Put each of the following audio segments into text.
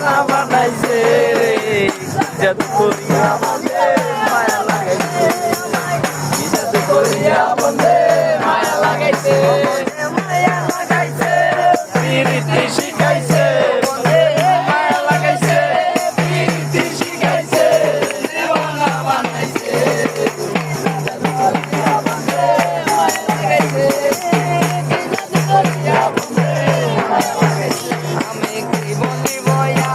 দিওয়ানা বানাইছে জাদু করিয়া বন্ধে মায়া লাগাইছে জাদু করিয়া বন্ধে মায়া লাগাইছে মায়া লাগাইছে প্রীতি শিখাইছে বন্ধে মায়া লাগাইছে প্রীতি শিখাইছে দিওয়ানা বানাইছে জাদু করিয়া বন্ধে মায়া লাগাইছে জাদু করিয়া বন্ধে মায়া লাগাইছে আমি কি বলি বয়া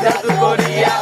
জাদু করিয়া